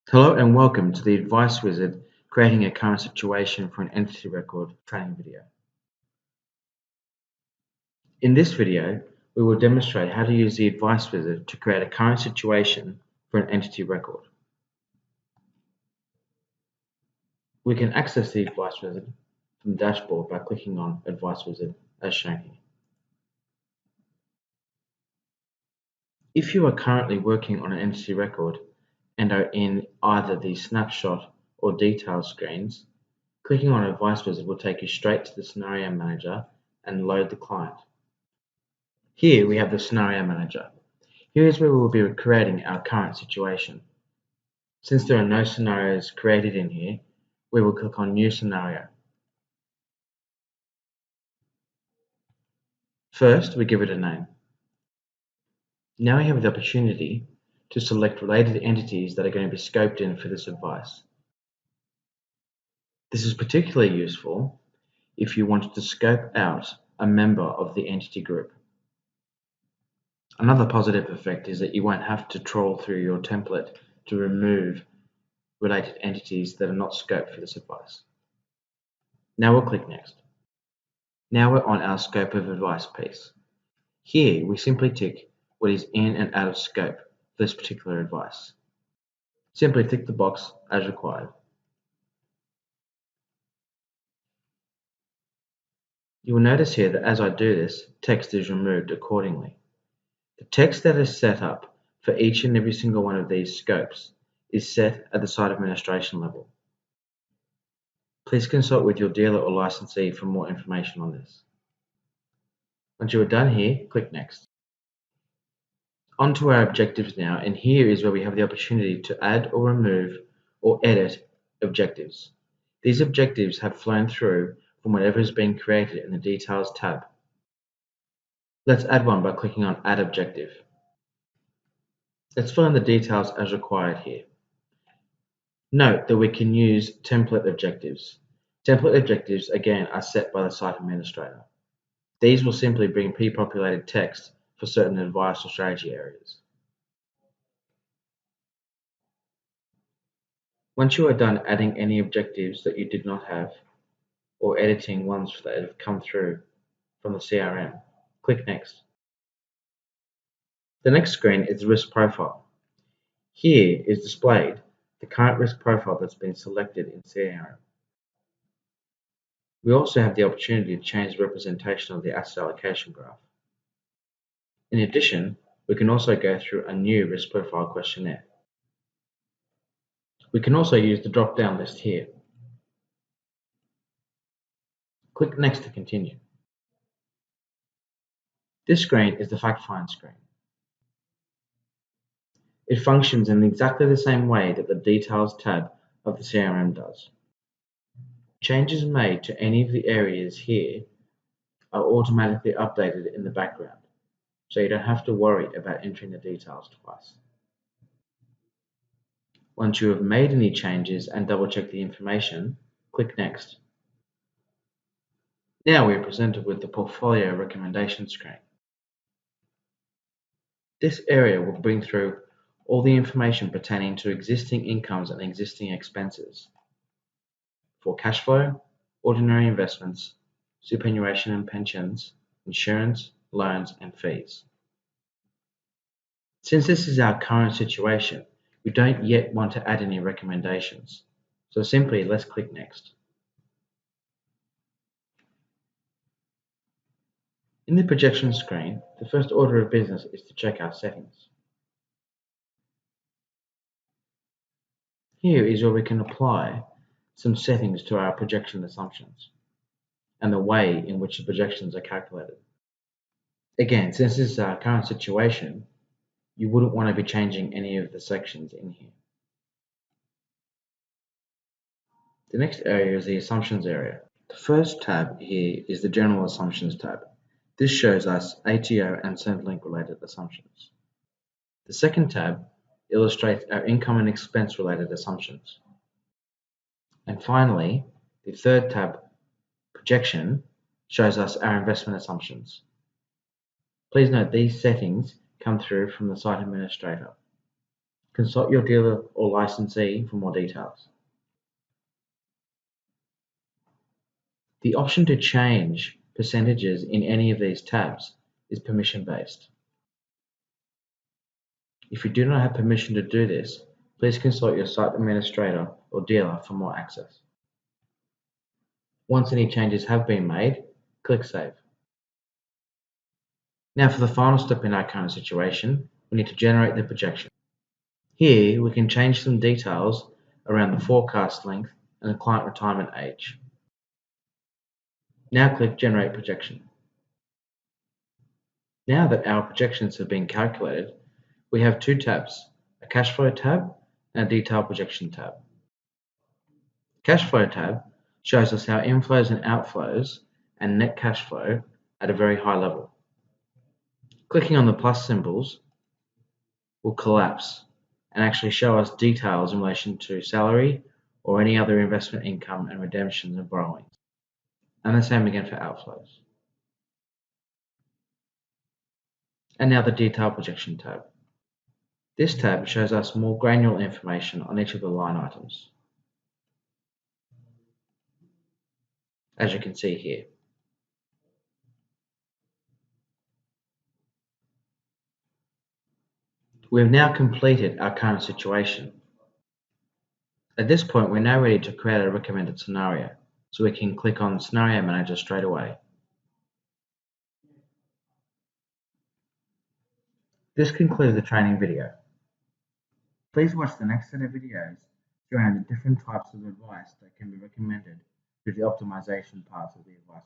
Hello and welcome to the Advice Wizard creating a current situation for an entity record training video. In this video, we will demonstrate how to use the Advice Wizard to create a current situation for an entity record. We can access the Advice Wizard from the dashboard by clicking on Advice Wizard as shown here. If you are currently working on an entity record and are in either the snapshot or details screens, clicking on Advice Wizard will take you straight to the Scenario Manager and load the client. Here we have the Scenario Manager. Here is where we will be creating our current situation. Since there are no scenarios created in here, we will click on New Scenario. First, we give it a name. Now we have the opportunity to select related entities that are going to be scoped in for this advice. This is particularly useful if you wanted to scope out a member of the entity group. Another positive effect is that you won't have to trawl through your template to remove related entities that are not scoped for this advice. Now we'll click Next. Now we're on our Scope of Advice piece. Here we simply tick what is in and out of scope for this particular advice. Simply tick the box as required. You will notice here that as I do this, text is removed accordingly. The text that is set up for each and every single one of these scopes is set at the site administration level. Please consult with your dealer or licensee for more information on this. Once you are done here, click Next. On to our objectives now, and here is where we have the opportunity to add or remove or edit objectives. These objectives have flown through from whatever has been created in the Details tab. Let's add one by clicking on Add Objective. Let's fill in the details as required here. Note that we can use template objectives. Template objectives, again, are set by the site administrator. These will simply bring pre-populated text for certain advice or strategy areas. Once you are done adding any objectives that you did not have, or editing ones that have come through from the CRM, click Next. The next screen is the risk profile. Here is displayed the current risk profile that's been selected in CRM. We also have the opportunity to change the representation of the asset allocation graph. In addition, we can also go through a new risk profile questionnaire. We can also use the drop-down list here. Click Next to continue. This screen is the Fact Find screen. It functions in exactly the same way that the Details tab of the CRM does. Changes made to any of the areas here are automatically updated in the background, so you don't have to worry about entering the details twice. Once you have made any changes and double-check the information, click Next. Now we are presented with the Portfolio Recommendation screen. This area will bring through all the information pertaining to existing incomes and existing expenses for cash flow, ordinary investments, superannuation and pensions, insurance, loans, and fees. Since this is our current situation, we don't yet want to add any recommendations, so simply let's click Next. In the projection screen, the first order of business is to check our settings. Here is where we can apply some settings to our projection assumptions and the way in which the projections are calculated. Again, since this is our current situation, you wouldn't want to be changing any of the sections in here. The next area is the Assumptions area. The first tab here is the General Assumptions tab. This shows us ATO and Centrelink related assumptions. The second tab illustrates our income and expense related assumptions. And finally, the third tab, Projection, shows us our investment assumptions. Please note these settings come through from the site administrator. Consult your dealer or licensee for more details. The option to change percentages in any of these tabs is permission-based. If you do not have permission to do this, please consult your site administrator or dealer for more access. Once any changes have been made, click Save. Now for the final step in our current situation, we need to generate the projection. Here we can change some details around the forecast length and the client retirement age. Now click Generate Projection. Now that our projections have been calculated, we have two tabs, a Cash Flow tab and a Detailed Projection tab. Cash Flow tab shows us our inflows and outflows and net cash flow at a very high level. Clicking on the plus symbols will collapse and actually show us details in relation to salary or any other investment income and redemptions and borrowings. And the same again for outflows. And now the Detailed Projection tab. This tab shows us more granular information on each of the line items, as you can see here. We have now completed our current situation. At this point, we're now ready to create a recommended scenario, so we can click on Scenario Manager straight away. This concludes the training video. Please watch the next set of videos showing the different types of advice that can be recommended through the optimization parts of the advice.